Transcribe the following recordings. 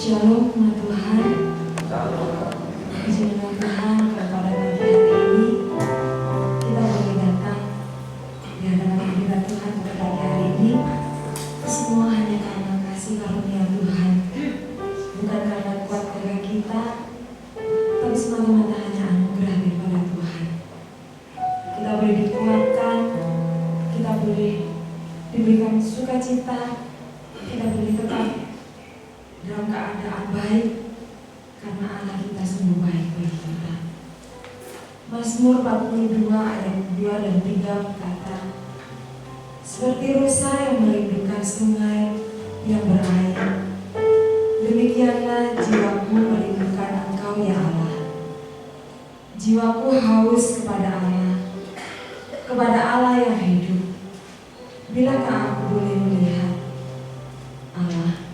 Shalom, Tuhan. Izinkan Tuhan pada pagi hari ini kita boleh datang di hadapan hadirat Tuhan pada pagi hari ini. Semua hanya karena kasih karunia Tuhan, bukan karena kuat tenaga kita, tapi semata-mata hanya anugerah daripada Tuhan. Kita boleh dikuatkan, kita boleh diberikan sukacita, kita boleh tetap dalam keadaan baik karena Allah kita sungguh baik bagi kita. Mazmur 42 ayat 2 dan 3 berkata, seperti rusa yang merindukan sungai yang berair, demikianlah jiwaku merindukan Engkau ya Allah. Jiwaku haus kepada Allah yang hidup. Bilakah aku boleh melihat Allah?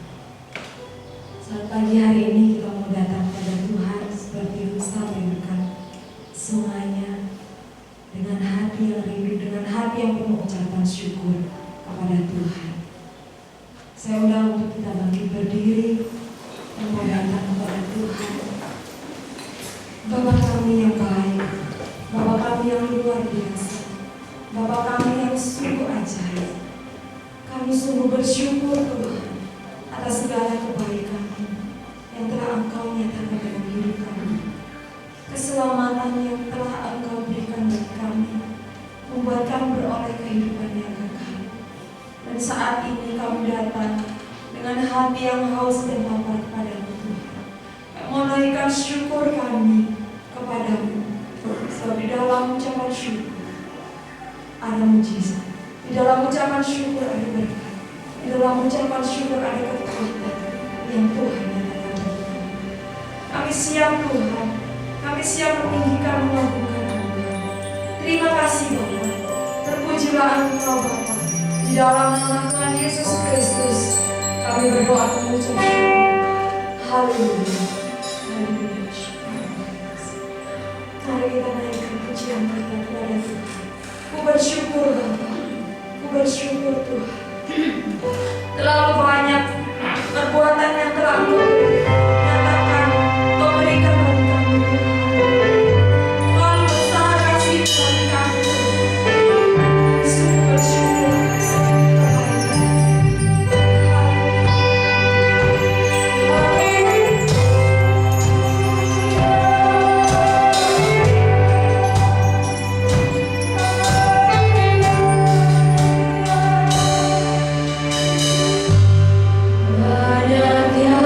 Saat pagi hari ini kita mau datang pada Tuhan seperti rusa merindukan sungainya, dengan hati yang rindu, dengan hati yang penuh ucapan syukur kepada Tuhan. Saya undang untuk kita bangkit berdiri dan mau datang kepada Tuhan. Bapa kami yang baik, Bapa kami yang luar biasa, Bapa kami yang sungguh ajaib. Kami sungguh bersyukur Tuhan atas segala kebaikan yang telah Engkau nyatakan dalam hidup kami, keselamatan yang telah Engkau berikan bagi kami, membuat kami beroleh kehidupan yang kekal. Dan saat ini kami datang dengan hati yang haus dan lapar kepadamu Tuhan, yang menaikkan syukur kami kepadamu, sebab di dalam ucapan syukur ada mujizat, di dalam ucapan syukur ada berkat, di dalam ucapan syukur ada kekuatan yang Tuhan nyatakan bagi kami. Kami siap Tuhan, kami siap meninggikan melakukan Engkau. Terima kasih Bapa, terpujilah Engkau Bapa. Di dalam nama Tuhan Yesus Kristus kami berdoa mengucap syukur. Haleluya. Haleluya. Mari kita naikkan pujian kita kepada Tuhan. Ku bersyukur Bapa, ku bersyukur Tuhan. Terlalu banyak perbuatan yang telah Engkau nyatakan, Engkau berikan bagi kami Tuhan. Terlalu besar kasih bagi kami Tuhan. Sungguh bersyukur atas kebaikan. Banyak yang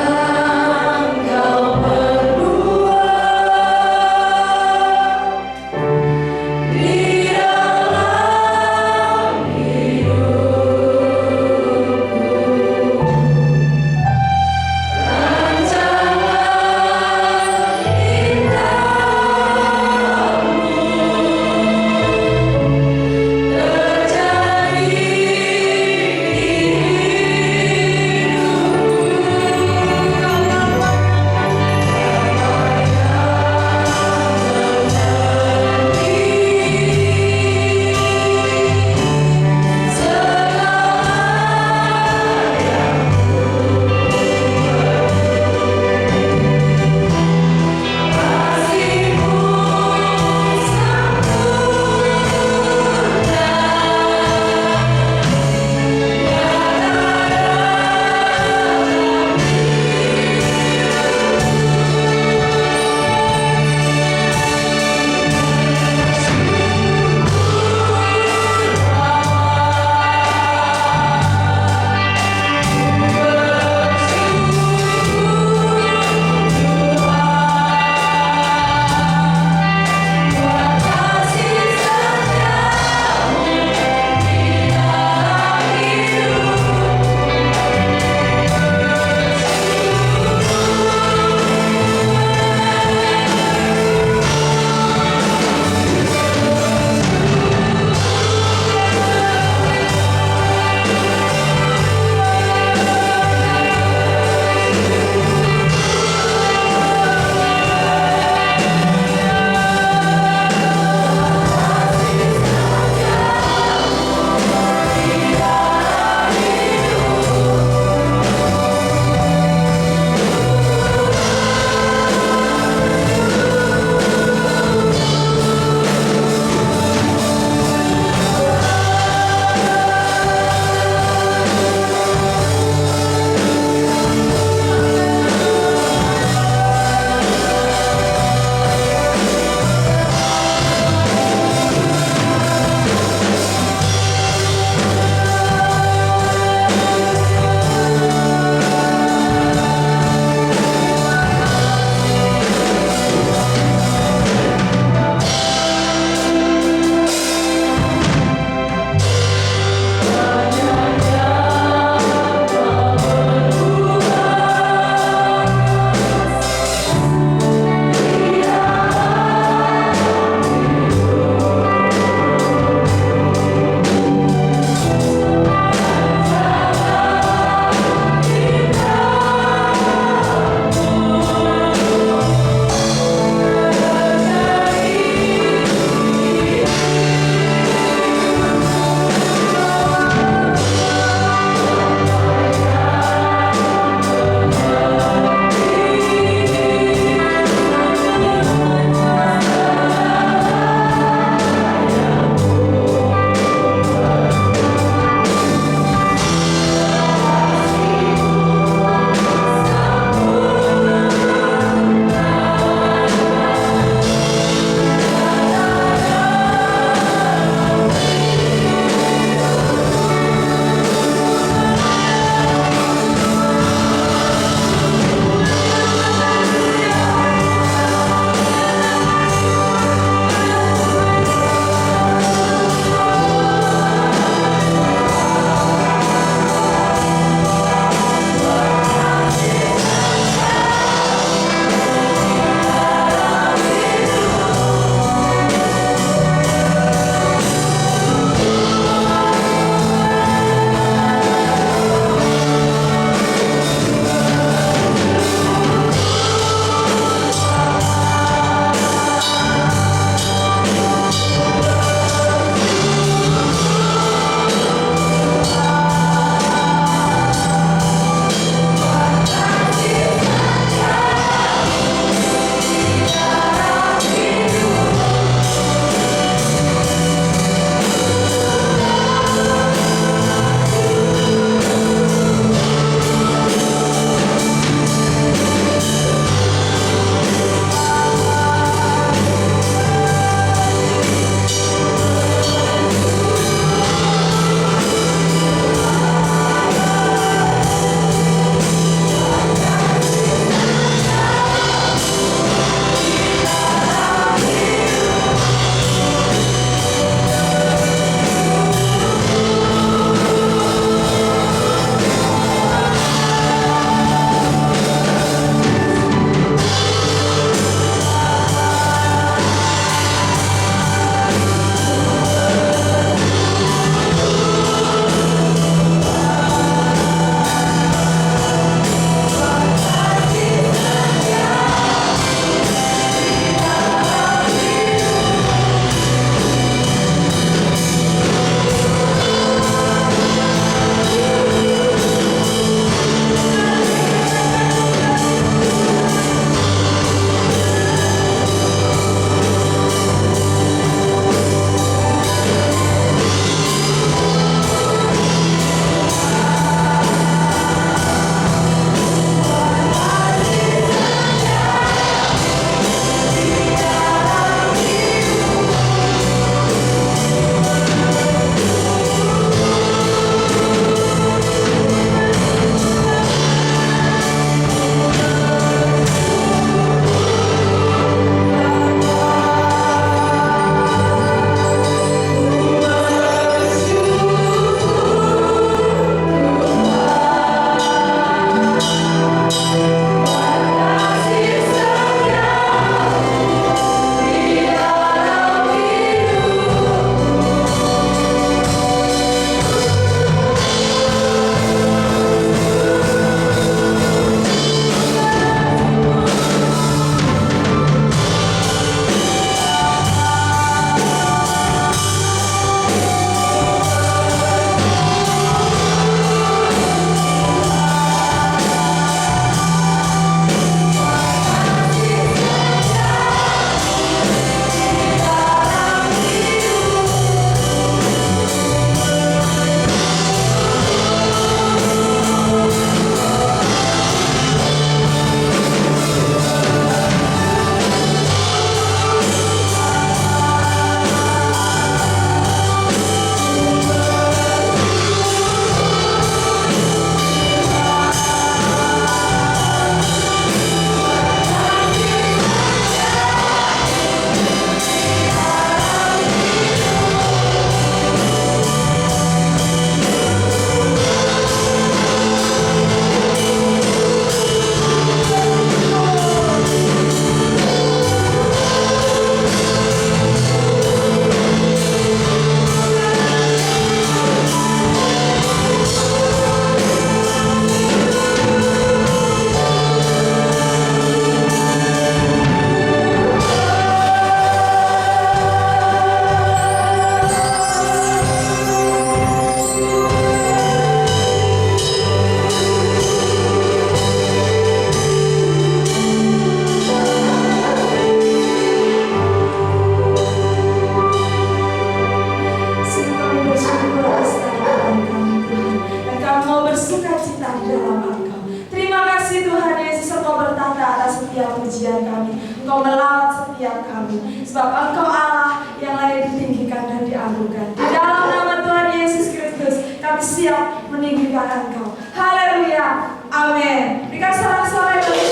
sebab Engkau Allah yang layak ditinggikan dan diagungkan. Di dalam nama Tuhan Yesus Kristus, kami siap meninggikan Engkau. Haleluya, amin. Berikan sorak-sorai bagi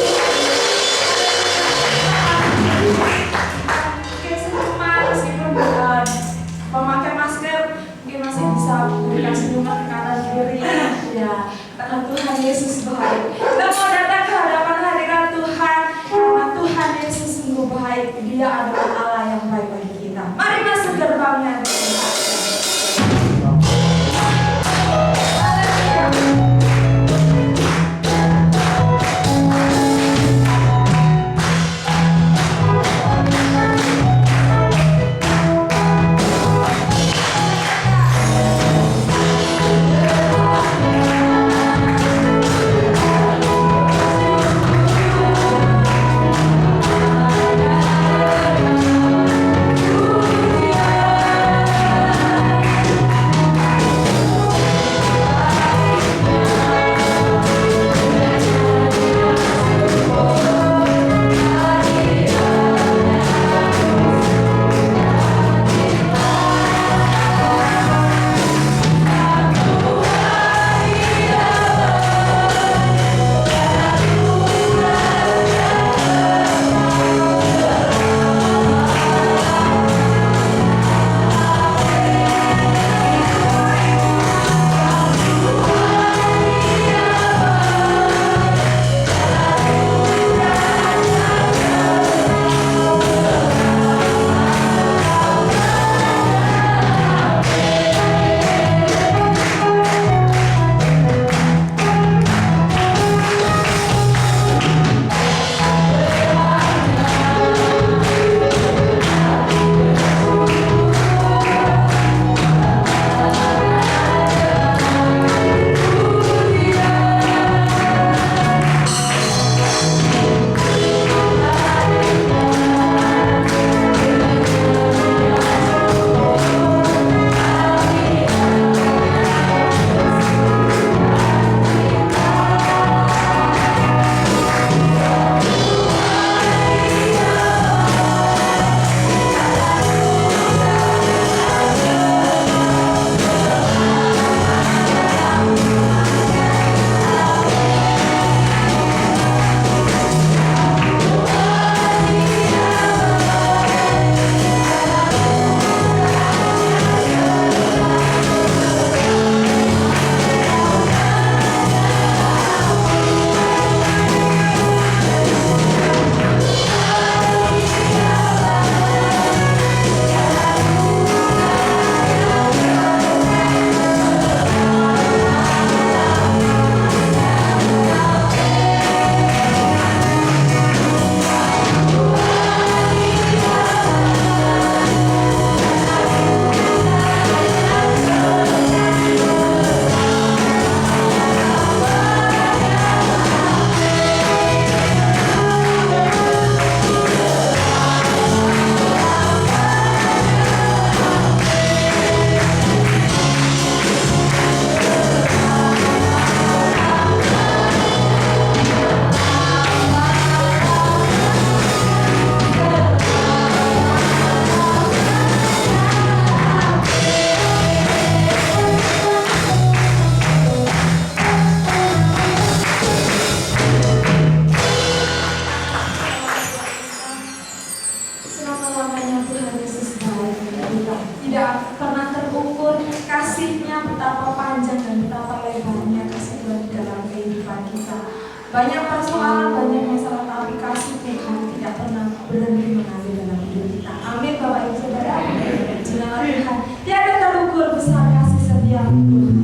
mungkin senyuman, meskipun memakai masker, mungkin masih bisa berikan senyuman ke kanan kiri. Ya, karena Tuhan Yesus baik. Kita mau datang ke hadapan hadirat Tuhan, karena Tuhan Yesus sungguh baik. Dia adalah Allah yang baik bagi kita. Mari masuk gerbangnya. Banyak persoalan, banyak masalah, tapi kasih Tuhan tidak pernah berhenti mengalir dalam hidup kita. Amin Bapak Ibu Saudara. Jemaat Tuhan, tiada terukur besar kasih setia Tuhan.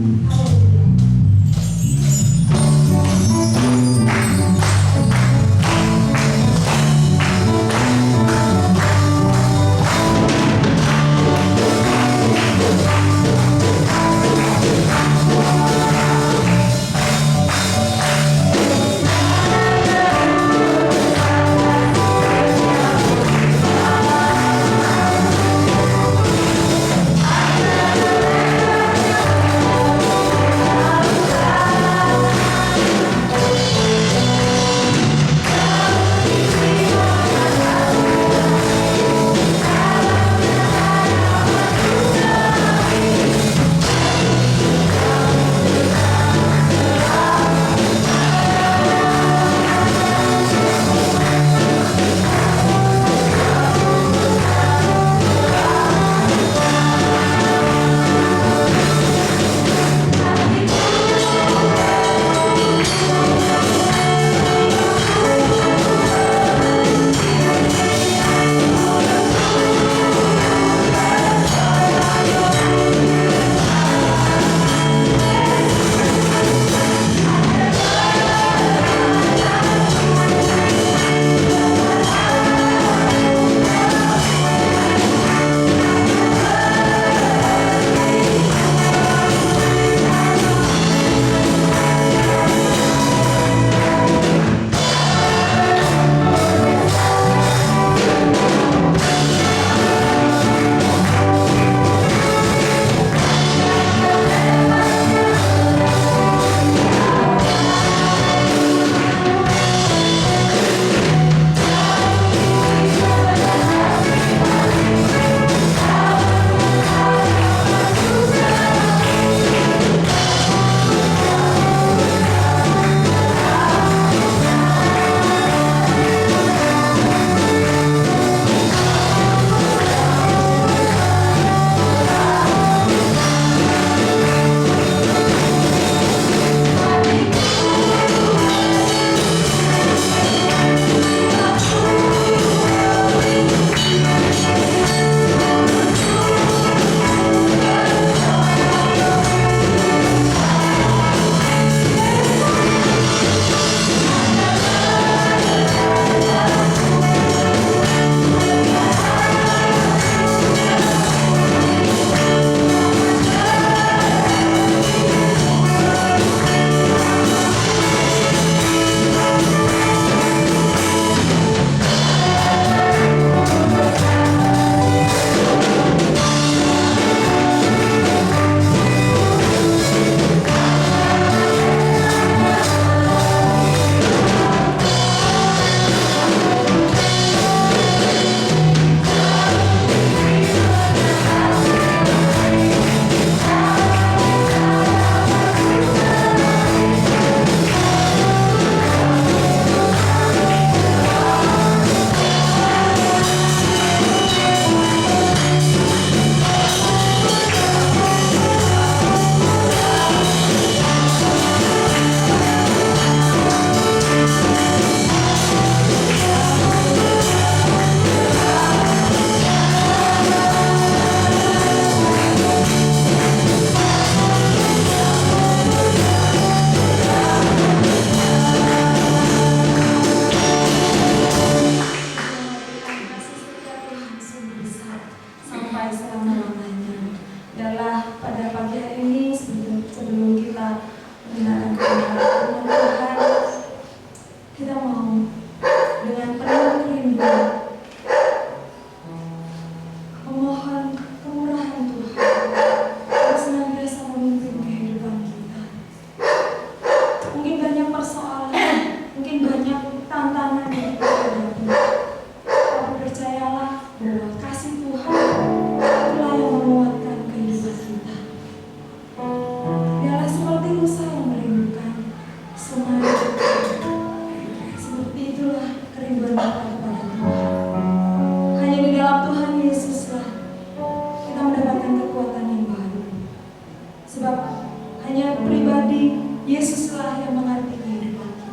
pribadi, Yesuslah yang mengerti kehidupan kita.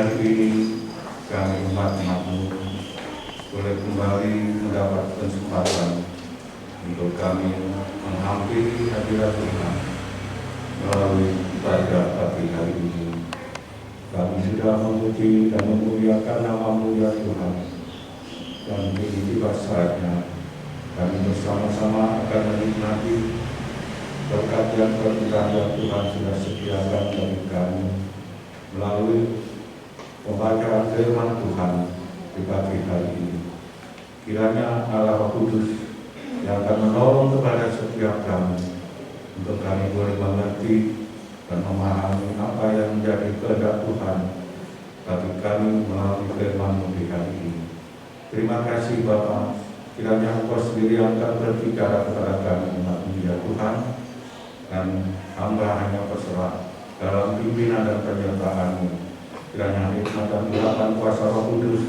hari ini kami umat-umat-Mu boleh kembali mendapat kesempatan untuk kami menghampiri hadirat Tuhan melalui ibadah pagi hari ini. Kami sudah memuji dan memuliakan nama-Mu ya Tuhan, dan ini tiba saatnya kami bersama-sama akan menikmati berkat yang terindah yang Tuhan sudah sediakan bagi kami melalui pembacaan firman Tuhan di pagi hari ini. Kiranya Allah Roh Kudus yang akan menolong kepada setiap kami untuk kami boleh mengerti dan memahami apa yang menjadi kehendak Tuhan bagi kami melalui firman-Mu di hari ini. Terima kasih Bapa, kiranya Engkau sendiri yang akan berbicara kepada kami umat-Mu ya Tuhan, dan hamba hanya berserah dalam pimpinan dan penyertaan-Mu. Kiranya hikmat dan urapan kuasa Roh Kudus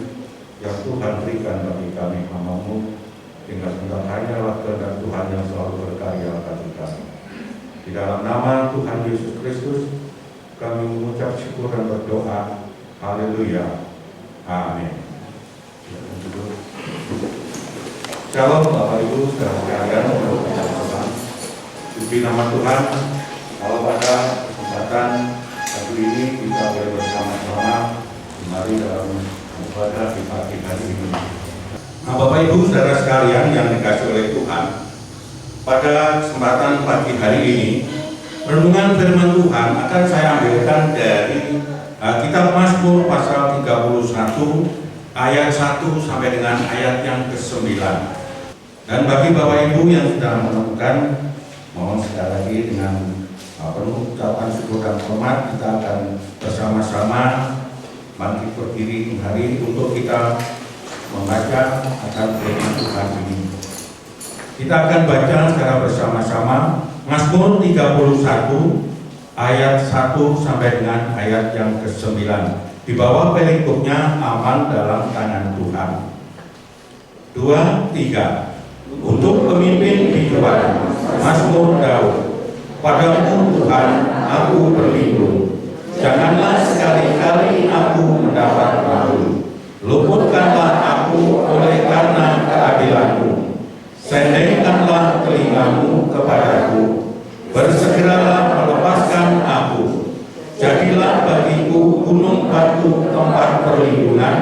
yang Tuhan berikan bagi kami hamba-Mu, sehingga sebentar hanyalah kehendak Tuhan yang selalu berkarya bagi kami. Di dalam nama Tuhan Yesus Kristus kami mengucap syukur dan berdoa. Haleluya. Amin. Shalom Bapak Ibu saudara sekalian, puji nama Tuhan. Kalau pada kesempatan hari ini kita boleh bersama-sama kembali dalam ibadah di pagi hari ini. Nah, Bapak Ibu saudara sekalian yang dikasihi oleh Tuhan, pada kesempatan pagi hari ini renungan firman Tuhan akan saya ambilkan dari kitab Mazmur pasal 31 ayat 1 sampai dengan ayat yang ke-9. Dan bagi Bapak Ibu yang sudah menemukan, mohon sekali lagi dengan penuh ucapan syukur dan hormat kita akan bersama-sama bangkit berdiri kembali untuk kita membaca akan firman Tuhan ini. Kita akan baca secara bersama-sama Mazmur 31 ayat 1 sampai dengan ayat yang ke-9. Di bawah perikopnya aman dalam tangan Tuhan. 2, 3. Untuk pemimpin kehidupan, Mazmur Daud. Padamu Tuhan, aku berlindung. Janganlah sekali-kali aku mendapat malu. Luputkanlah aku oleh karena keadilan-Mu. Sendengkanlah telingamu kepadaku. Bersegeralah melepaskan aku. Jadilah bagiku gunung batu tempat perlindungan,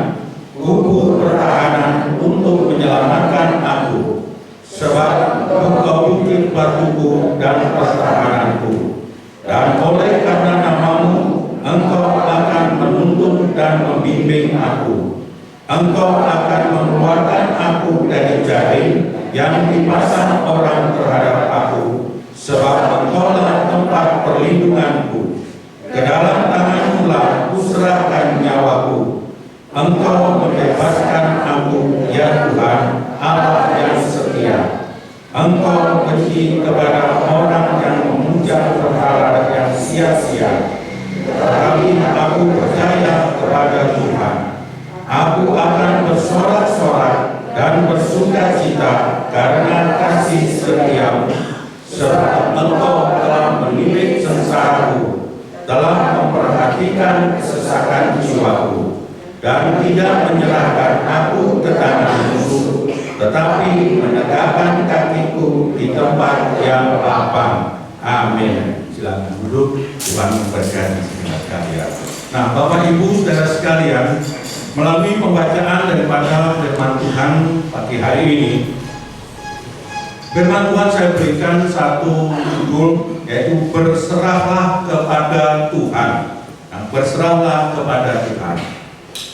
kubu pertahanan untuk menyelamatkan aku. Sebab Engkau bukit batuku dan pertahananku, dan oleh karena nama-Mu Engkau akan menuntun dan membimbing aku. Engkau akan mengeluarkan aku dari jaring yang dipasang orang terhadap aku, sebab Engkaulah tempat perlindunganku. Ke dalam tangan-Mu lah kuserahkan nyawaku. Engkau membebaskan aku, ya Tuhan, Allah yang setia. Engkau benci kepada orang yang memuja berhala yang sia-sia. Tetapi aku percaya kepada Tuhan. Aku akan bersorak-sorak dan bersukacita karena kasih setia-Mu. Sebab Engkau telah menilik sengsaraku, telah memperhatikan kesesakan jiwaku, dan tidak menyerahkan aku ke tangan musuh, tetapi menegakkan kakiku di tempat yang lapang. Amin. Silakan duduk. Tuhan memberkati segala sekalian. Nah, Bapak Ibu saudara sekalian, melalui pembacaan daripada firman Tuhan pagi hari ini, firman Tuhan saya berikan satu judul, yaitu berserahlah kepada Tuhan. Nah, berserahlah kepada Tuhan.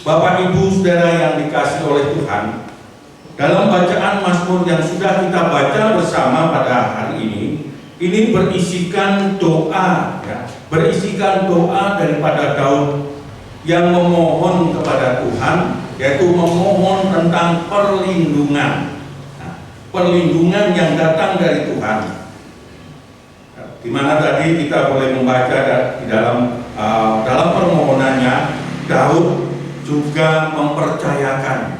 Bapak Ibu saudara yang dikasihi oleh Tuhan, dalam bacaan Mazmur yang sudah kita baca bersama pada hari ini berisikan doa, ya, berisikan doa daripada Daud yang memohon kepada Tuhan, yaitu memohon tentang perlindungan, nah, perlindungan yang datang dari Tuhan. Di mana tadi kita boleh membaca di dalam permohonannya, Daud juga mempercayakan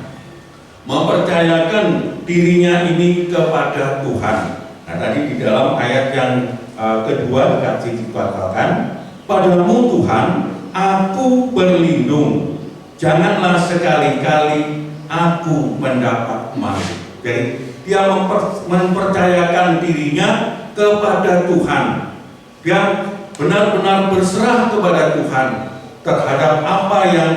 dirinya ini kepada Tuhan. Nah, tadi di dalam ayat yang kedua dikatakan, padamu Tuhan aku berlindung. janganlah sekali-kali aku mendapat malu. Jadi dia mempercayakan dirinya kepada Tuhan. Dia benar-benar berserah kepada Tuhan terhadap apa yang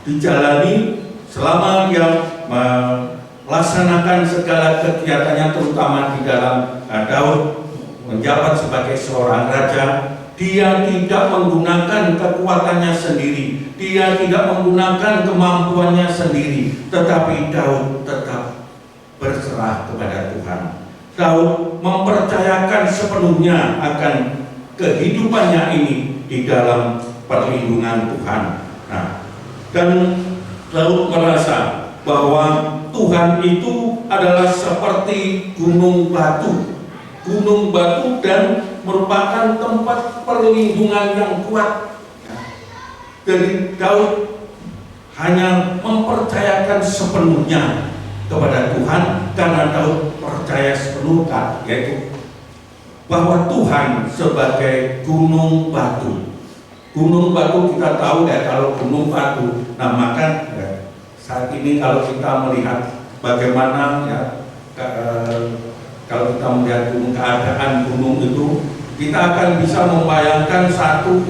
dijalani selama dia melaksanakan segala kegiatannya, terutama di dalam Daud menjabat sebagai seorang raja. Dia tidak menggunakan kekuatannya sendiri, dia tidak menggunakan kemampuannya sendiri, tetapi Daud tetap berserah kepada Tuhan. Daud mempercayakan sepenuhnya akan kehidupannya ini di dalam perlindungan Tuhan. Nah, dan Daud merasa bahwa Tuhan itu adalah seperti gunung batu dan merupakan tempat perlindungan yang kuat. Jadi Daud hanya mempercayakan sepenuhnya kepada Tuhan karena Daud percaya sepenuhnya, yaitu bahwa Tuhan sebagai gunung batu. Gunung batu kita tahu ya, kalau gunung batu, nah maka saat ini kalau kita melihat bagaimana ya, kalau kita melihat keadaan gunung itu, kita akan bisa membayangkan satu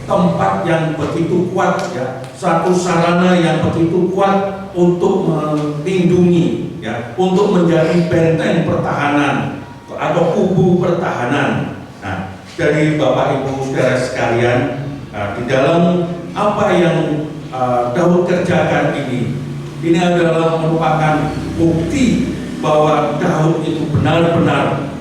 tempat yang begitu kuat ya, satu sarana yang begitu kuat untuk melindungi ya, untuk menjadi benteng pertahanan atau kubu pertahanan. Nah, jadi Bapak Ibu Saudara sekalian, di dalam apa yang Daud kerjakan ini adalah merupakan bukti bahwa Daud itu benar-benar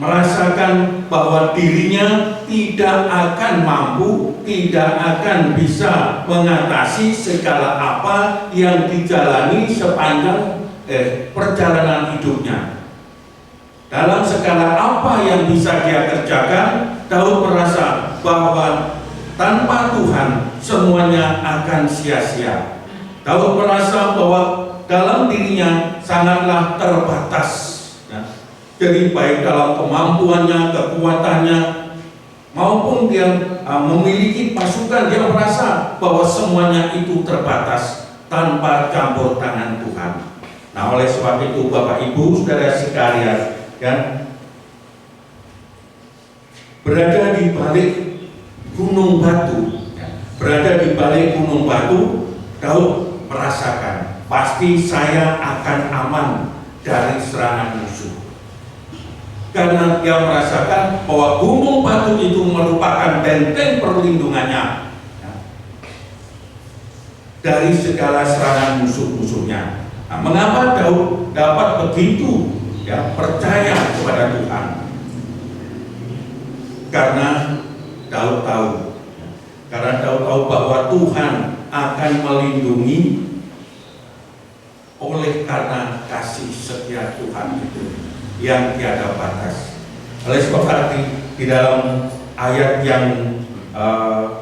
merasakan bahwa dirinya tidak akan mampu, tidak akan bisa mengatasi segala apa yang dijalani sepanjang perjalanan hidupnya. Dalam segala apa yang bisa dia kerjakan, Daud merasa bahwa tanpa Tuhan semuanya akan sia-sia. Daud merasa bahwa dalam dirinya sangatlah terbatas ya. Jadi baik dalam kemampuannya, kekuatannya, maupun dia memiliki pasukan, dia merasa bahwa semuanya itu terbatas tanpa campur tangan Tuhan. Nah, oleh sebab itu Bapak Ibu Saudara sekalian ya, berada di balik gunung batu ya, berada di balik gunung batu, Daud merasakan pasti saya akan aman dari serangan musuh. Karena dia merasakan bahwa gunung batu itu merupakan benteng perlindungannya ya, dari segala serangan musuh-musuhnya. Nah, mengapa Daud dapat begitu ya, percaya kepada Tuhan? Karena Daud tahu bahwa Tuhan akan melindungi oleh karena kasih setia Tuhan itu yang tiada batas. Oleh sebab di dalam ayat yang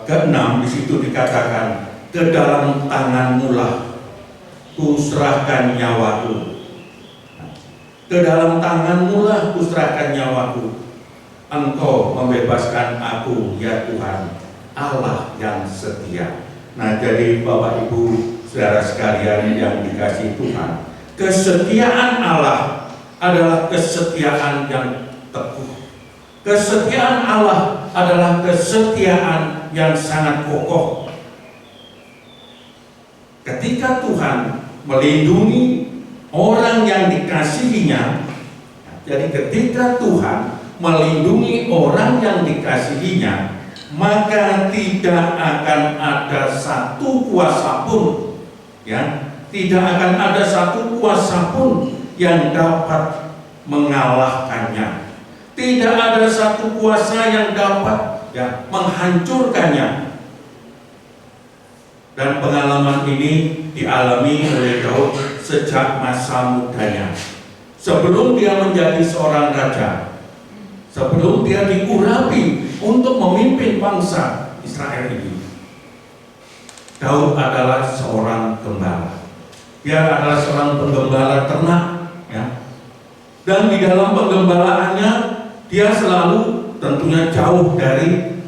ke-6 di situ dikatakan, ke dalam tanganmu-lah ku serahkan nyawaku. Ke dalam tanganmu-lah ku serahkan nyawaku. Engkau membebaskan aku ya Tuhan, Allah yang setia. Nah, jadi Bapak Ibu Saudara sekalian yang dikasihi Tuhan, kesetiaan Allah adalah kesetiaan yang teguh. Kesetiaan Allah adalah kesetiaan yang sangat kokoh. Ketika Tuhan melindungi orang yang dikasihinya, jadi ketika Tuhan melindungi orang yang dikasihinya, maka tidak akan ada satu kuasa pun ya, tidak akan ada satu kuasa pun yang dapat mengalahkannya. Tidak ada satu kuasa yang dapat ya, menghancurkannya. Dan pengalaman ini dialami oleh Daud sejak masa mudanya. Sebelum dia menjadi seorang raja, sebelum dia diurapi untuk memimpin bangsa Israel ini, Daud adalah seorang gembala. Dia adalah seorang penggembala ternak ya. Dan di dalam penggembalaannya dia selalu tentunya jauh dari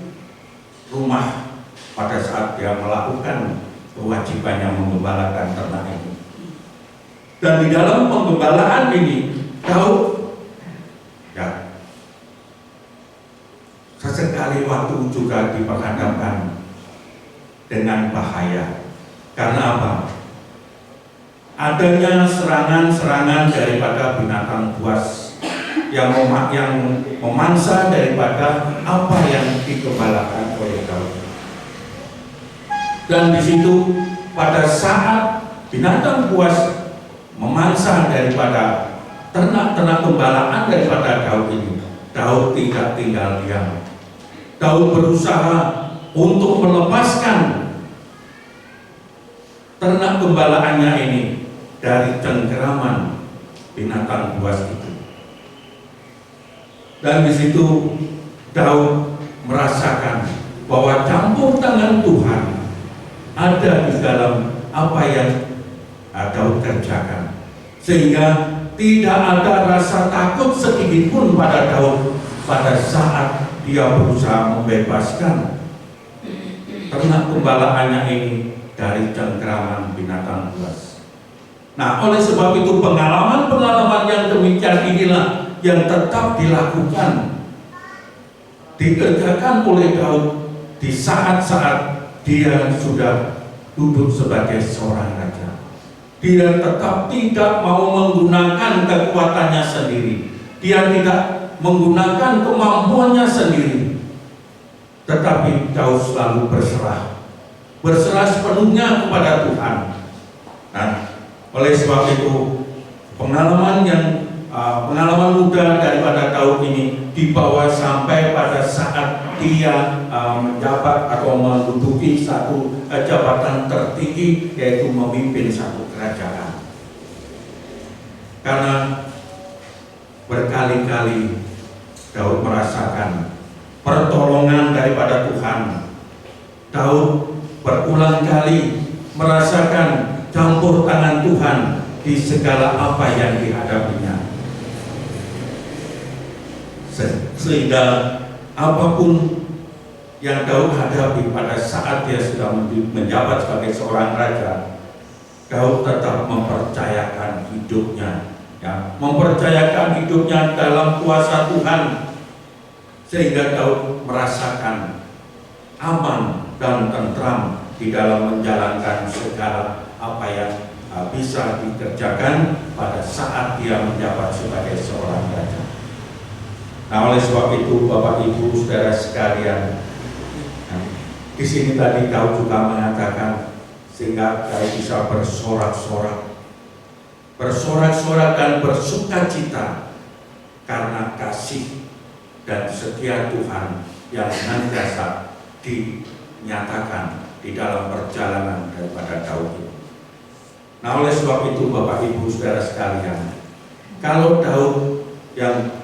rumah pada saat dia melakukan kewajibannya menggembalakan ternak ini. Dan di dalam penggembalaan ini, Daud ya sesekali waktu juga diperhadapkan dengan bahaya. Karena apa? Adanya serangan-serangan daripada binatang buas yang memangsa daripada apa yang digembalakan oleh Daud. Dan di situ pada saat binatang buas memangsa daripada ternak-ternak gembalaan daripada Daud ini, Daud tidak tinggal diam. Daud berusaha untuk melepaskan ternak gembalaannya ini dari cengkeraman binatang buas itu. Dan di situ Daud merasakan bahwa campur tangan Tuhan ada di dalam apa yang Daud kerjakan, sehingga tidak ada rasa takut sedikit pun pada Daud pada saat dia berusaha membebaskan ternak gembalaannya ini dari cengkeraman binatang buas. Nah, oleh sebab itu pengalaman-pengalaman yang demikian inilah yang tetap dikerjakan oleh Daud di saat-saat dia sudah duduk sebagai seorang raja. Dia tetap tidak mau menggunakan kekuatannya sendiri. Dia tidak menggunakan kemampuannya sendiri. Tetapi Daud selalu berserah sepenuhnya kepada Tuhan. Nah, oleh sebab itu pengalaman muda daripada Daud ini dibawa sampai pada saat dia menjabat atau menduduki satu jabatan tertinggi, yaitu memimpin satu kerajaan. Karena berkali-kali Daud merasakan pertolongan daripada Tuhan. Daud berulang kali merasakan campur tangan Tuhan di segala apa yang dihadapinya. Sehingga apapun yang Daud hadapi pada saat dia sudah menjabat sebagai seorang raja, Daud tetap mempercayakan hidupnya, mempercayakan hidupnya dalam kuasa Tuhan, sehingga Daud merasakan aman dan tentram di dalam menjalankan segala apa yang bisa dikerjakan pada saat dia menjabat sebagai seorang raja. Nah, oleh sebab itu Bapak Ibu Saudara sekalian, di sini tadi Daud juga mengatakan sehingga Daud bisa bersorak-sorak dan bersukacita karena kasih dan setia Tuhan yang senantiasa dinyatakan di dalam perjalanan daripada Daud itu. Nah, oleh sebab itu Bapak Ibu Saudara sekalian, kalau Daud yang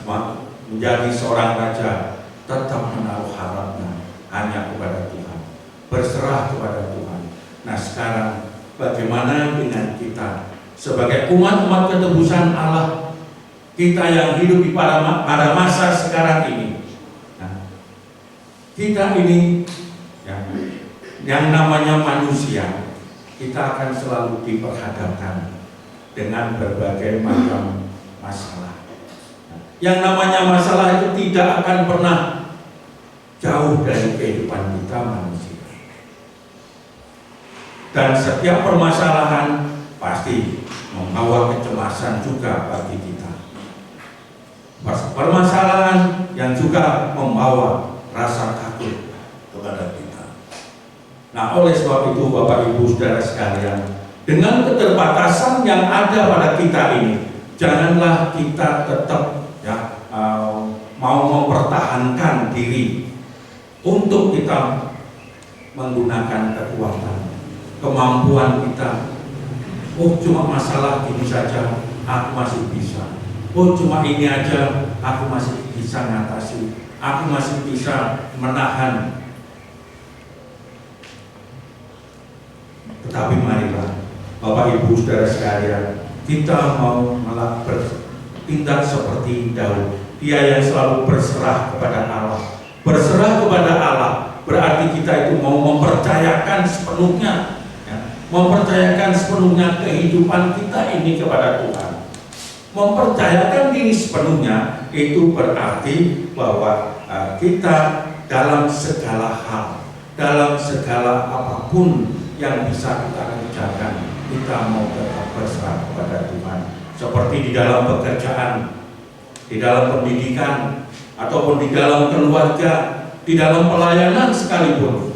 menjadi seorang raja tetap menaruh harapnya hanya kepada Tuhan, berserah kepada Tuhan. Nah, sekarang bagaimana dengan kita sebagai umat-umat ketebusan Allah, kita yang hidup di pada masa sekarang ini? Nah, kita ini yang namanya manusia, kita akan selalu diperhadapkan dengan berbagai macam masalah. Yang namanya masalah itu tidak akan pernah jauh dari kehidupan kita manusia. Dan setiap permasalahan pasti membawa kecemasan juga bagi kita. Permasalahan yang juga membawa rasa takut kepada kita. Nah, oleh sebab itu Bapak Ibu Saudara sekalian, dengan keterbatasan yang ada pada kita ini, janganlah kita tetap mau mempertahankan diri untuk kita menggunakan kekuatan, kemampuan kita. Oh, cuma masalah ini saja, aku masih bisa. Oh, cuma ini aja, aku masih bisa mengatasi. Aku masih bisa menahan. Tetapi marilah Bapak Ibu Saudara sekalian, kita mau bertindak seperti Daud. Dia yang selalu berserah kepada Allah, berarti kita itu mau mempercayakan sepenuhnya, ya, mempercayakan sepenuhnya kehidupan kita ini kepada Tuhan. Mempercayakan diri sepenuhnya itu berarti bahwa kita dalam segala hal, dalam segala apapun yang bisa kita kerjakan, kita mau tetap berserah kepada Tuhan. Seperti di dalam pekerjaan, di dalam pendidikan, ataupun di dalam keluarga, di dalam pelayanan sekalipun,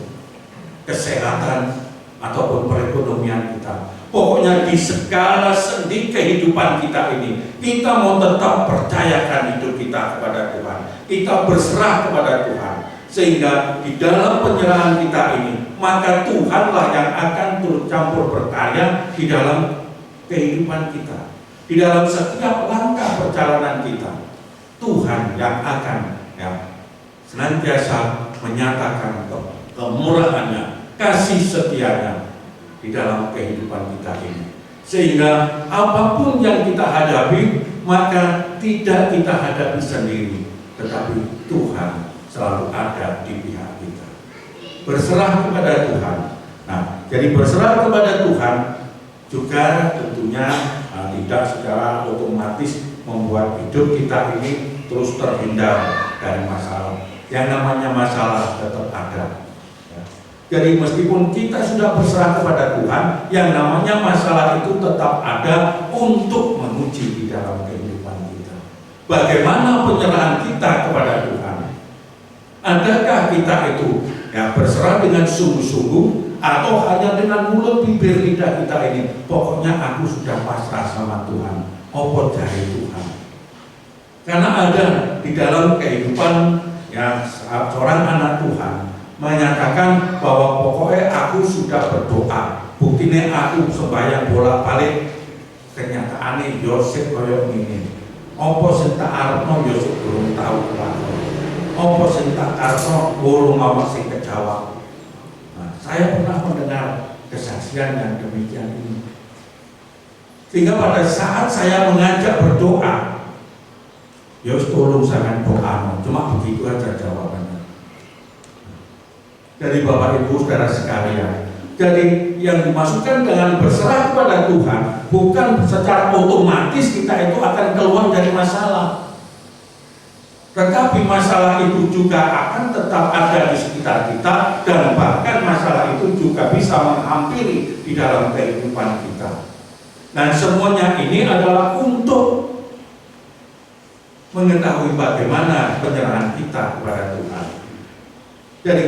kesehatan, ataupun perekonomian kita. Pokoknya di segala sendi kehidupan kita ini, kita mau tetap percayakan hidup kita kepada Tuhan. Kita berserah kepada Tuhan. Sehingga di dalam penyerahan kita ini, maka Tuhanlah yang akan turut campur berkarya di dalam kehidupan kita. Di dalam setiap langkah perjalanan kita, Tuhan yang akan senantiasa menyatakan kemurahannya, kasih setianya di dalam kehidupan kita ini. Sehingga apapun yang kita hadapi, maka tidak kita hadapi sendiri, tetapi Tuhan selalu ada di pihak kita. Berserah kepada Tuhan. Nah, jadi berserah kepada Tuhan juga tentunya tidak secara otomatis membuat hidup kita ini terus terhindar dari masalah. Yang namanya masalah tetap ada. Jadi meskipun kita sudah berserah kepada Tuhan, yang namanya masalah itu tetap ada untuk menguji di dalam kehidupan kita. Bagaimana penyerahan kita kepada Tuhan? Adakah kita itu berserah dengan sungguh-sungguh, atau hanya dengan mulut bibir lidah kita ini, pokoknya aku sudah pasrah sama Tuhan, opo dari Tuhan. Karena ada di dalam kehidupan seorang anak Tuhan menyatakan bahwa pokoknya aku sudah berdoa, buktinya aku sembahyang bolak-balik, kenyataannya Yosef koyok ini, opo senta arepno Yosef belum tahu kelakon, opo senta arepno burung awak sing kejawab. Saya pernah mendengar kesaksian yang demikian ini. Sehingga pada saat saya mengajak berdoa, Yos tolong jangan doa, cuma begitu aja jawabannya. Dari Bapak Ibu Saudara sekalian, jadi yang dimaksudkan dengan berserah kepada Tuhan bukan secara otomatis kita itu akan keluar dari masalah. Tetapi masalah itu juga akan tetap ada di sekitar kita, dan bahkan masalah itu juga bisa menghampiri di dalam kehidupan kita. Dan semuanya ini adalah untuk mengetahui bagaimana penyerahan kita kepada Tuhan. Jadi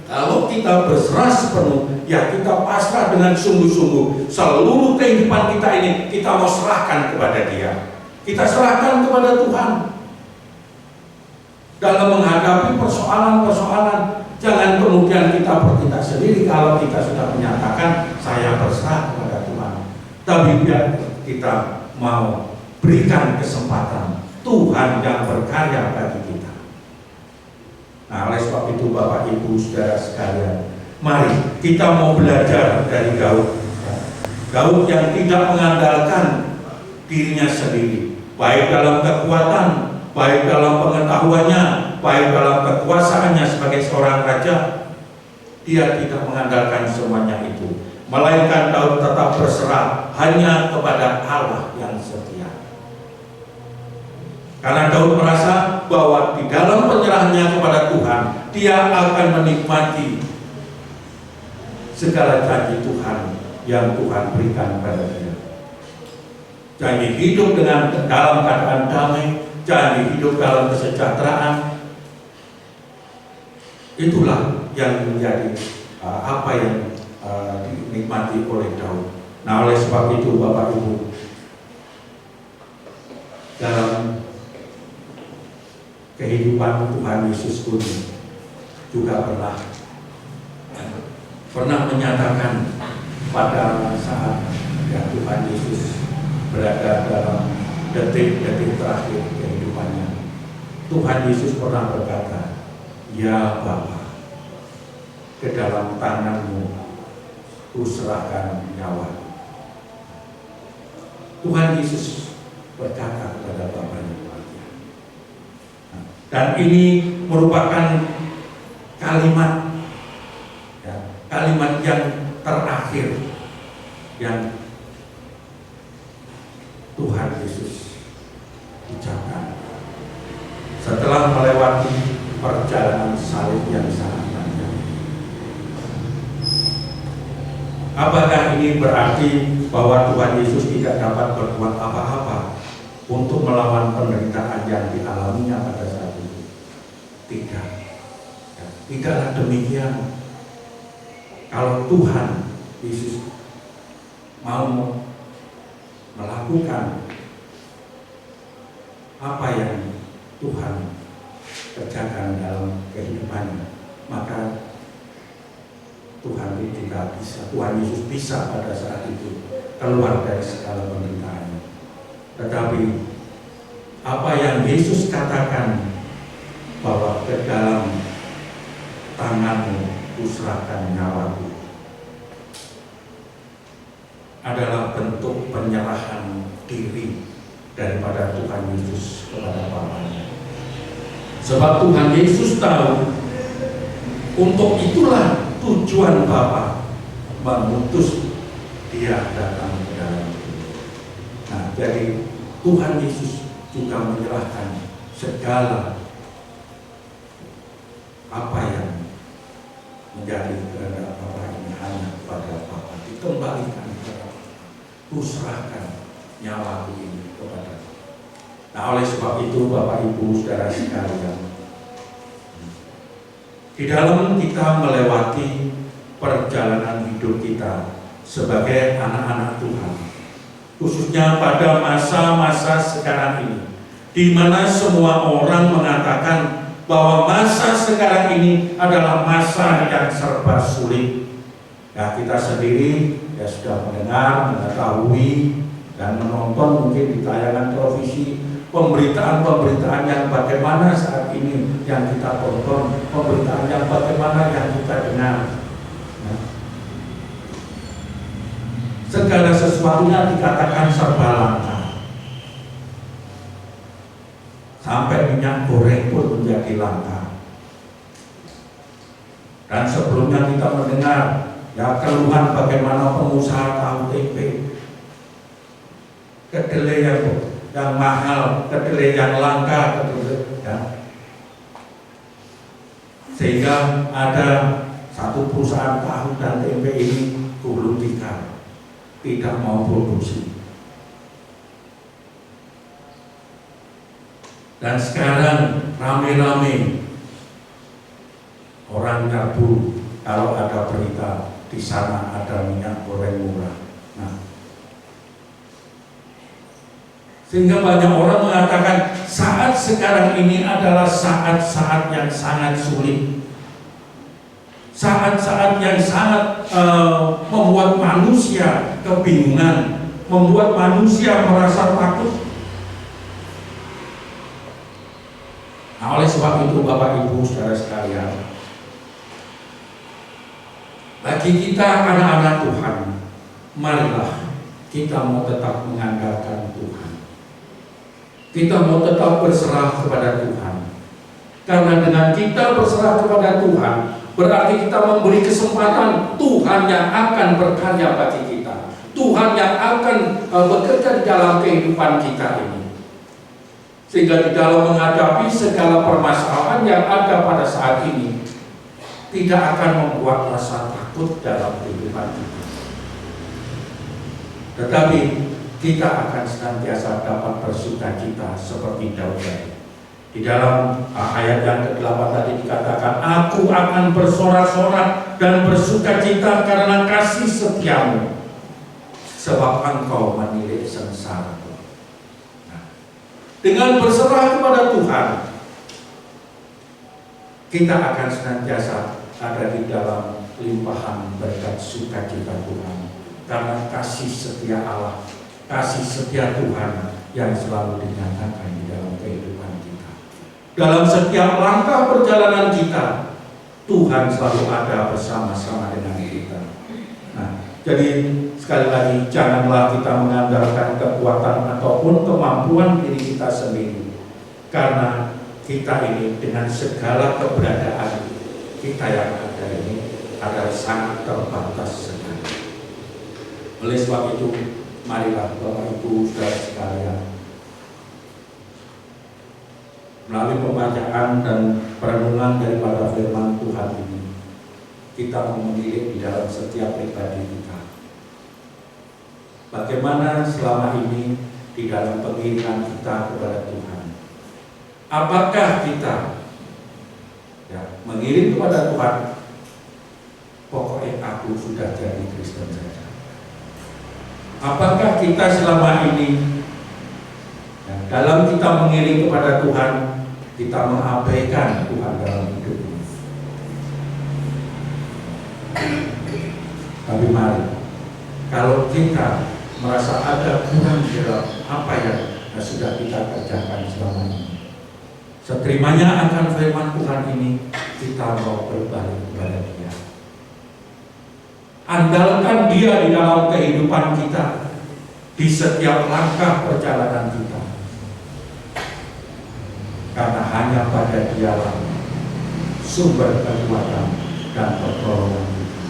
kalau kita berserah sepenuh, ya kita pasrah dengan sungguh-sungguh, seluruh kehidupan kita ini kita mau serahkan kepada Dia. Kita serahkan kepada Tuhan. Dalam menghadapi persoalan-persoalan, jangan kemudian kita bertindak sendiri kalau kita sudah menyatakan saya berserah kepada Tuhan. Tapi biar kita mau berikan kesempatan Tuhan yang berkarya bagi kita. Nah, oleh sebab itu Bapak Ibu Saudara sekalian, mari kita mau belajar dari Daud. Daud yang tidak mengandalkan dirinya sendiri, baik dalam kekuatan, baik dalam pengetahuannya, baik dalam kekuasaannya sebagai seorang raja. Dia tidak mengandalkan semuanya itu, melainkan Daud tetap berserah hanya kepada Allah yang setia. Karena Daud merasa bahwa di dalam penyerahannya kepada Tuhan, dia akan menikmati segala janji Tuhan yang Tuhan berikan pada dia. Janji hidup dalam keadaan damai, janji hidup dalam kesejahteraan. Itulah yang menjadi apa yang dinikmati oleh Daud. Nah, oleh sebab itu Bapak Ibu, dalam kehidupan Tuhan Yesus pun juga pernah menyatakan pada saat Tuhan Yesus berada dalam detik-detik terakhir kehidupannya. Tuhan Yesus pernah berkata, "Ya Bapa, ke dalam tangan-Mu kuserahkan nyawa." Tuhan Yesus berkata kepada Bapa-Nya. Dan ini merupakan kalimat yang terakhir yang Tuhan Yesus ucapkan setelah melewati perjalanan salib yang sangat panjang. Apakah ini berarti bahwa Tuhan Yesus tidak dapat berbuat apa-apa untuk melawan penderitaan yang dialaminya pada saat itu? Tidak. Tidaklah demikian. Kalau Tuhan Yesus mau melakukan apa yang Tuhan kerjakan dalam kehidupannya, maka Tuhan Yesus bisa pada saat itu keluar dari segala penderitaannya. Tetapi apa yang Yesus katakan bahwa ke dalam tanganmu kuserahkan nyawaku adalah bentuk penyerahan diri daripada Tuhan Yesus kepada Bapa-Nya. Sebab Tuhan Yesus tahu untuk itulah tujuan Bapa mengutus Dia datang ke dalam dunia. Nah, jadi Tuhan Yesus juga menyerahkan segala apa yang menjadi kehendak Bapa ini hanya kepada Bapa, dikembalikan kepada Bapa. Kuserahkan nyawaku ini kepada Bapa. Nah, oleh sebab itu Bapak Ibu Saudara sekalian, di dalam kita melewati perjalanan hidup kita sebagai anak-anak Tuhan, khususnya pada masa-masa sekarang ini, di mana semua orang mengatakan bahwa masa sekarang ini adalah masa yang serba sulit. Ya, kita sendiri ya sudah mendengar, mengetahui, dan menonton mungkin di tayangan televisi pemberitaan-pemberitaan yang bagaimana saat ini yang kita tonton, pemberitaan yang bagaimana yang kita dengar. Nah, segala sesuatunya dikatakan serba langka. Sampai minyak goreng pun menjadi langka. Dan sebelumnya kita mendengar ya keluhan bagaimana pengusaha tahu tempe, kedelai yang mahal, kedelai yang langka, kedelai, ya. Sehingga ada satu perusahaan tahu dan tempe ini gulung tikar, tidak mau produksi. Dan sekarang rame-rame orang nyerbu kalau ada berita di sana ada minyak goreng murah. Nah, sehingga banyak orang mengatakan saat sekarang ini adalah saat-saat yang sangat sulit, saat-saat yang sangat membuat manusia kebingungan, membuat manusia merasa takut. Nah, oleh sebab itu Bapak Ibu Saudara sekalian, bagi kita anak-anak Tuhan, marilah kita mau tetap mengandalkan Tuhan. Kita mau tetap berserah kepada Tuhan. Karena dengan kita berserah kepada Tuhan, berarti kita memberi kesempatan Tuhan yang akan berkarya bagi kita. Tuhan yang akan bekerja di dalam kehidupan kita ini. Sehingga di dalam menghadapi segala permasalahan yang ada pada saat ini, tidak akan membuat rasa takut dalam kehidupan kita. Tetapi kita akan senantiasa dapat bersukacita seperti Daud tadi. Di dalam ayat yang ke-8 tadi dikatakan, aku akan bersorak-sorak dan bersukacita karena kasih setiamu, sebab engkau menilik sengsara. Nah, dengan berserah kepada Tuhan, kita akan senantiasa ada di dalam limpahan berkat sukacita Tuhan, karena kasih setia Allah, kasih setia Tuhan yang selalu dinyatakan di dalam kehidupan kita. Dalam setiap langkah perjalanan kita, Tuhan selalu ada bersama-sama dengan kita. Nah, jadi sekali lagi, janganlah kita mengandalkan kekuatan ataupun kemampuan diri kita sendiri, karena kita ini dengan segala keberadaan kita yang ada ini adalah sangat terbatas sekali. Oleh sebab itu, marilah Bapak Ibu saudara sekalian, melalui pembacaan dan perenungan daripada firman Tuhan ini, kita memilih di dalam setiap pribadi kita. Bagaimana selama ini di dalam pengiringan kita kepada Tuhan? Apakah kita mengiring kepada Tuhan, pokoknya aku sudah jadi Kristen saja? Apakah kita selama ini dalam kita mengiring kepada Tuhan, kita mengabaikan Tuhan dalam hidup ini? Tapi mari, kalau kita merasa ada kurang dalam apa yang sudah kita kerjakan selama ini, seterimanya akan firman Tuhan ini, kita mau berbalik kepada Dia. Andalkan Dia di dalam kehidupan kita, di setiap langkah perjalanan kita. Karena hanya pada Dialah sumber kekuatan dan pertolongan kita,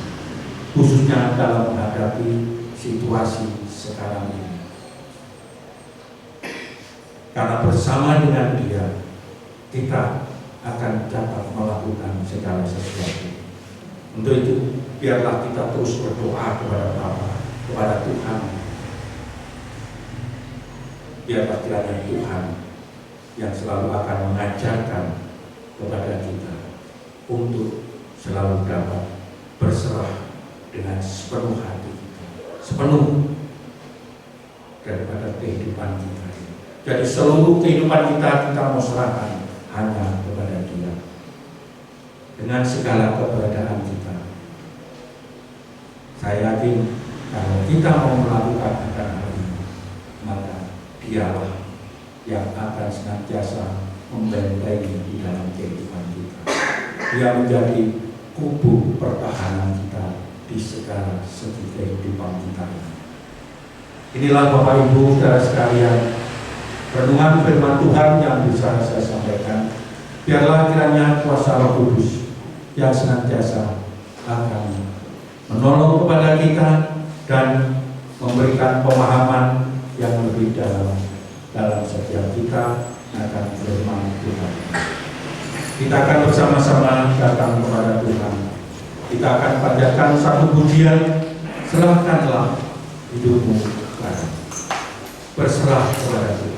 khususnya dalam menghadapi situasi sekarang ini. Karena bersama dengan Dia, kita akan dapat melakukan segala sesuatu. Untuk itu, biarlah kita terus berdoa kepada Bapa, kepada Tuhan. Biarlah kiranya Tuhan yang selalu akan mengajarkan kepada kita untuk selalu dapat berserah dengan sepenuh hati kita, sepenuh daripada kehidupan kita. Jadi seluruh kehidupan kita mau serahkan hanya kepada Dia, dengan segala keberadaan kita. Saya yakin kalau kita mau melakukan hal ini, maka Dialah yang akan senantiasa membentengi di dalam kehidupan kita. Dia menjadi kubu pertahanan kita di segala segi kehidupan kita. Inilah Bapak Ibu saudara sekalian, renungan firman Tuhan yang bisa saya sampaikan. Biarlah kiranya kuasa Roh Kudus yang senantiasa akan menolong kepada kita dan memberikan pemahaman yang lebih dalam setiap kita akan firman Tuhan. Kita akan bersama-sama datang kepada Tuhan. Kita akan panjatkan satu pujian, serahkanlah hidupmu kepada, berserah kepada Tuhan.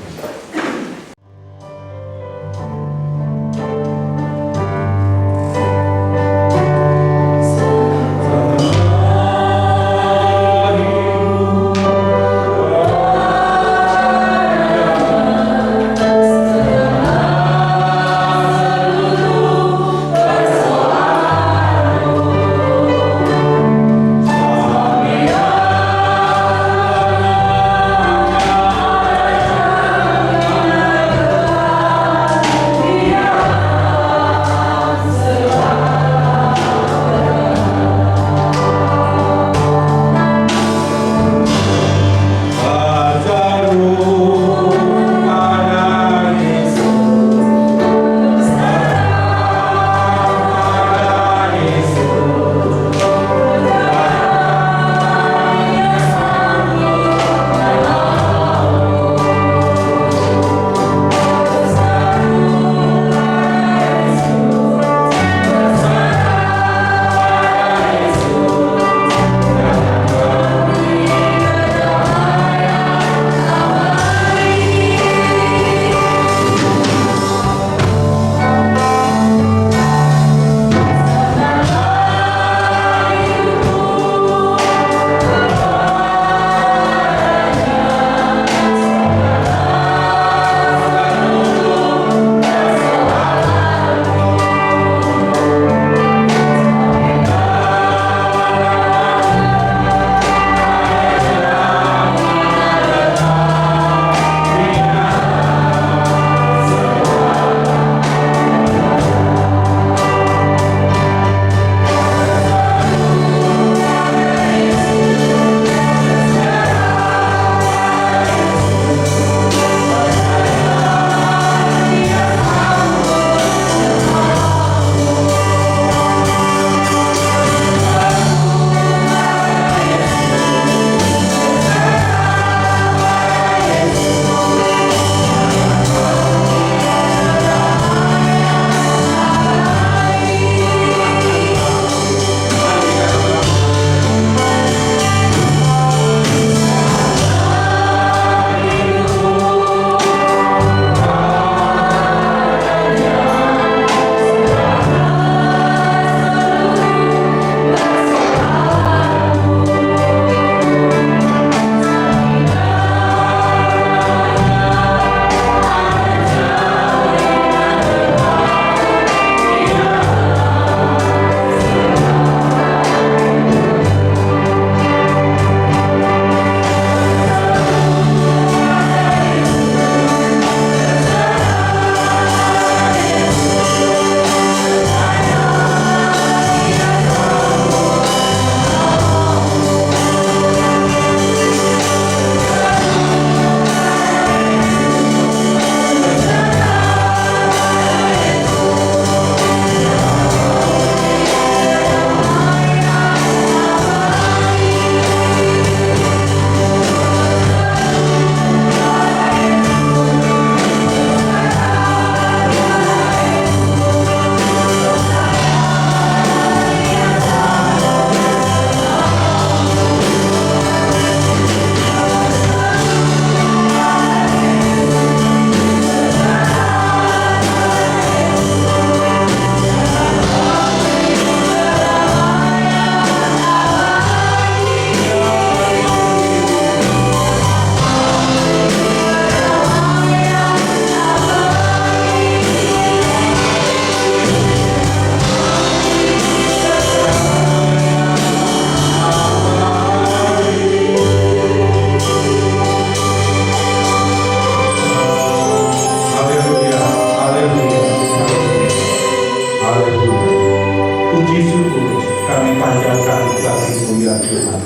bagi mulia Tuhan.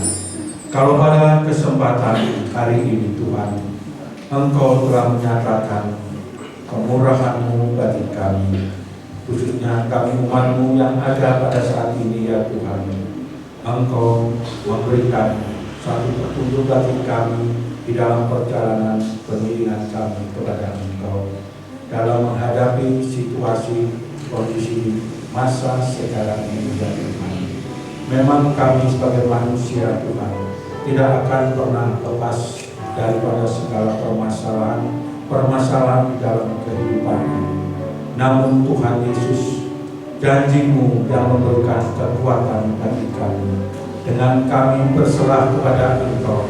Kalau pada kesempatan hari ini Tuhan, Engkau telah menyatakan kemurahan-Mu bagi kami, khususnya kami umat-Mu yang ada pada saat ini ya Tuhan. Engkau memberikan satu petunjuk bagi kami di dalam perjalanan pemilihan kami kepada Engkau dalam menghadapi situasi kondisi masa sekarang ini ya Tuhan. Memang kami sebagai manusia Tuhan tidak akan pernah lepas daripada segala permasalahan di dalam kehidupan ini. Namun Tuhan Yesus, janji-Mu yang memberikan kekuatan bagi kami, dengan kami berserah kepada Engkau,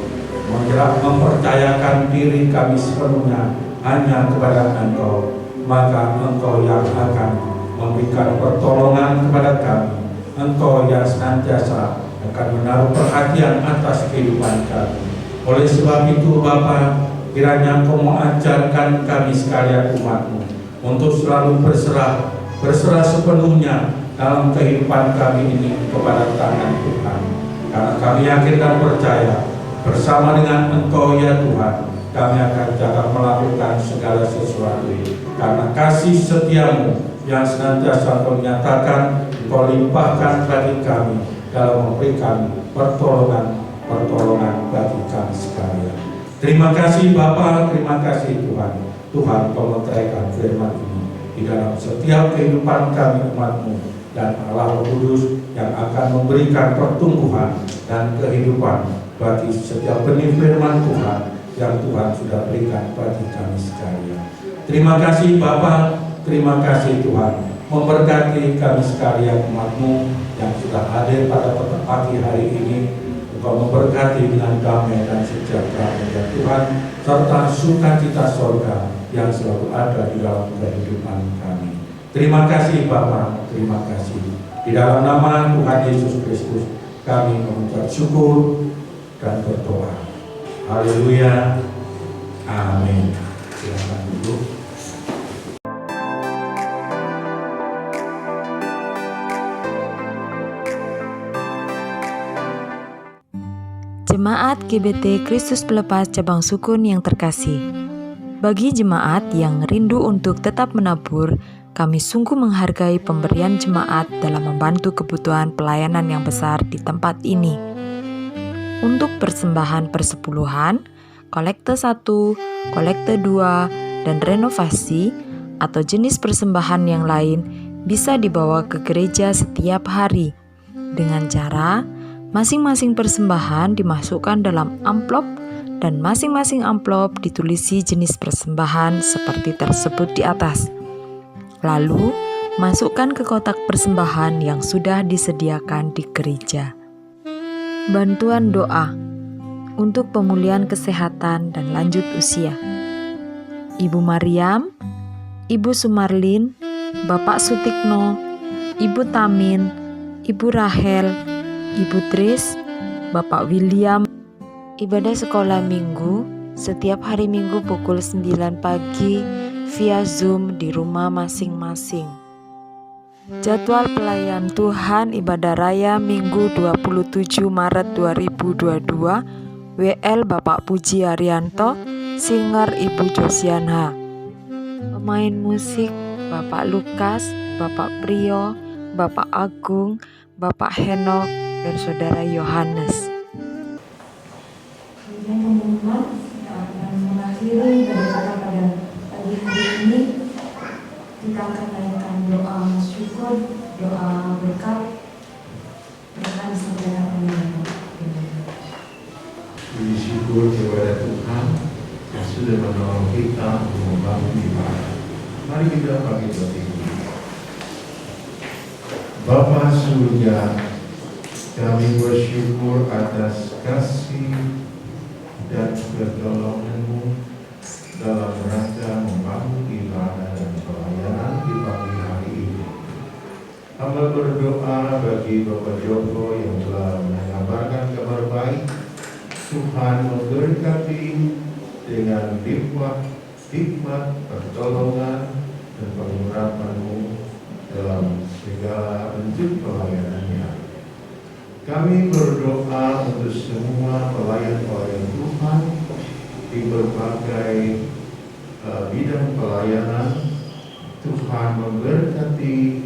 mempercayakan diri kami sepenuhnya hanya kepada Engkau, maka Engkau yang akan memberikan pertolongan kepada kami. Engkau yang senantiasa akan menaruh perhatian atas kehidupan kami. Oleh sebab itu Bapa, kiranya Engkau mengajarkan kami sekalian umat-Mu untuk selalu berserah sepenuhnya dalam kehidupan kami ini kepada tangan Tuhan. Karena kami yakin dan percaya bersama dengan Engkau ya Tuhan, kami akan dapat melakukan segala sesuatu. Karena kasih setia-Mu yang senantiasa Engkau nyatakan, Engkau limpahkan bagi kami dalam memberikan pertolongan bagi kami sekalian. Terima kasih Bapa, terima kasih Tuhan. Tuhan, Kau meteraikan firman ini di dalam setiap kehidupan kami umat-Mu, dan Allah Kudus yang akan memberikan pertumbuhan dan kehidupan bagi setiap benih firman Tuhan yang Tuhan sudah berikan bagi kami sekalian. Terima kasih Bapa, terima kasih Tuhan. Memberkati kami sekalian umat-Mu yang sudah hadir pada pagi hari ini. Engkau memberkati dengan damai dan sejahtera ya Tuhan, serta sukacita sorga yang selalu ada di dalam kehidupan kami. Terima kasih Bapa, terima kasih. Di dalam nama Tuhan Yesus Kristus kami mengucap syukur dan berdoa. Haleluya. Amin. Silakan duduk. Jemaat GBT Kristus Pelepas Cabang Sukun yang terkasih, bagi jemaat yang rindu untuk tetap menabur, kami sungguh menghargai pemberian jemaat dalam membantu kebutuhan pelayanan yang besar di tempat ini. Untuk persembahan persepuluhan, kolekte 1, kolekte 2, dan renovasi atau jenis persembahan yang lain bisa dibawa ke gereja setiap hari dengan cara masing-masing persembahan dimasukkan dalam amplop dan masing-masing amplop ditulisi jenis persembahan seperti tersebut di atas. Lalu, masukkan ke kotak persembahan yang sudah disediakan di gereja. Bantuan doa untuk pemulihan kesehatan dan lanjut usia. Ibu Mariam, Ibu Sumarlin, Bapak Sutikno, Ibu Tamin, Ibu Rahel, Ibu Tris, Bapak William. Ibadah sekolah minggu setiap hari Minggu pukul 9 pagi via Zoom di rumah masing-masing. Jadwal pelayan Tuhan Ibadah Raya Minggu 27 Maret 2022, WL Bapak Puji Arianto, singer Ibu Josianha. Pemain musik Bapak Lukas, Bapak Priyo, Bapak Agung, Bapak Henok, dan Saudara Yohanes. Kemudian teman-teman, kita akan mengakhiri ibadah pada pagi hari ini. Kita akan naikkan doa syukur, doa berkat yang akan disampaikan oleh Bapak. Puji syukur kepada Tuhan yang sudah menolong kita untuk membangun ibadah. Mari kita pakai doa ini. Bapa surga, kami bersyukur atas kasih dan pertolongan-Mu dalam rangka membangun ibadah dan pelayanan di pagi hari ini. Hamba berdoa bagi Bapak Joko yang telah mengabarkan kabar baik. Tuhan memberkati dengan hikmat, pertolongan, dan pengurapan-Mu dalam segala bentuk pelayanannya. Kami berdoa untuk semua pelayan-pelayan Tuhan di berbagai bidang pelayanan. Tuhan memberkati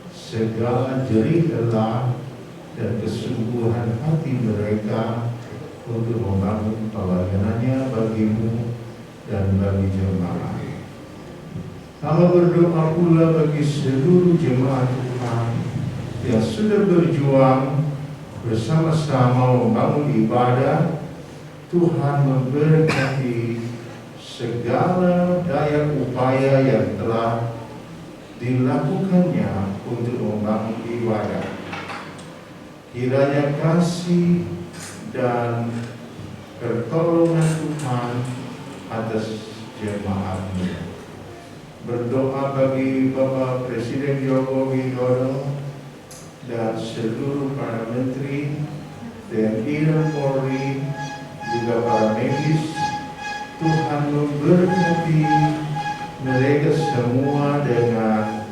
segala jerih lelah dan kesungguhan hati mereka untuk membangun pelayanannya bagimu dan bagi jemaat. Kami berdoa pula bagi seluruh jemaat Tuhan yang sudah berjuang bersama-sama membangun ibadah. Tuhan memberkati segala daya upaya yang telah dilakukannya untuk membangun ibadah. Kiranya kasih dan pertolongan Tuhan atas jemaatnya. Berdoa bagi Bapak Presiden Joko Widodo dan seluruh para menteri, TNI dan Polri, juga para medis. Tuhan memberkati mereka semua dengan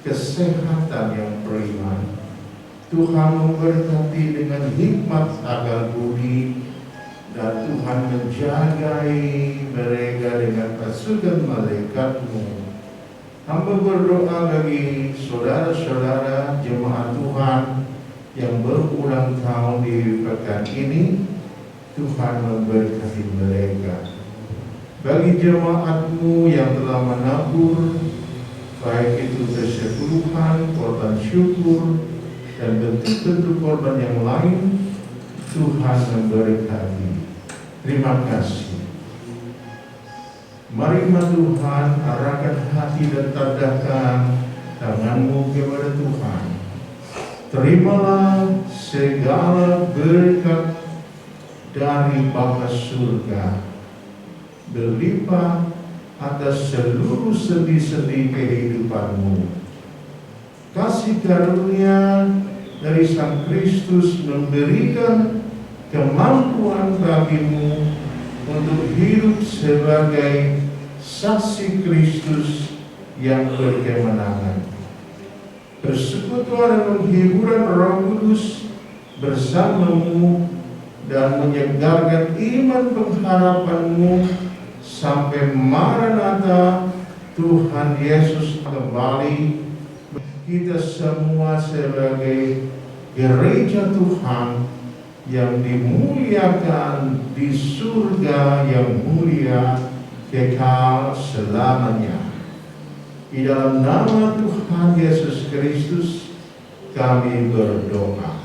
kesehatan yang prima. Tuhan memberkati dengan hikmat akal budi, dan Tuhan menjagai mereka dengan pasukan malaikat-Mu. Hamba berdoa bagi saudara-saudara jemaat Tuhan yang berulang tahun di pekan ini. Tuhan memberkati mereka. Bagi jemaat-Mu yang telah menabur, baik itu persepuluhan, korban syukur, dan bentuk-bentuk korban yang lain, Tuhan memberkati. Terima kasih. Mari Tuhan, arahkan hati dan tadahkan tangan-Mu kepada Tuhan. Terimalah segala berkat dari Bapa surga, berlimpah atas seluruh sendi-sendi kehidupan-Mu. Kasih karunia dari Sang Kristus memberikan kemampuan bagimu untuk hidup sebagai saksi Kristus yang berkemenangan. Persekutuan dan penghiburan Roh Kudus bersamamu dan menyegarkan iman pengharapanmu sampai Maranatha Tuhan Yesus kembali. Kita semua sebagai gereja Tuhan yang dimuliakan di surga yang mulia kekal selamanya. Di dalam nama Tuhan Yesus Kristus kami berdoa.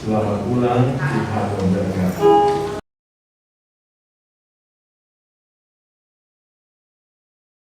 Selamat pulang, Tuhan memberkati.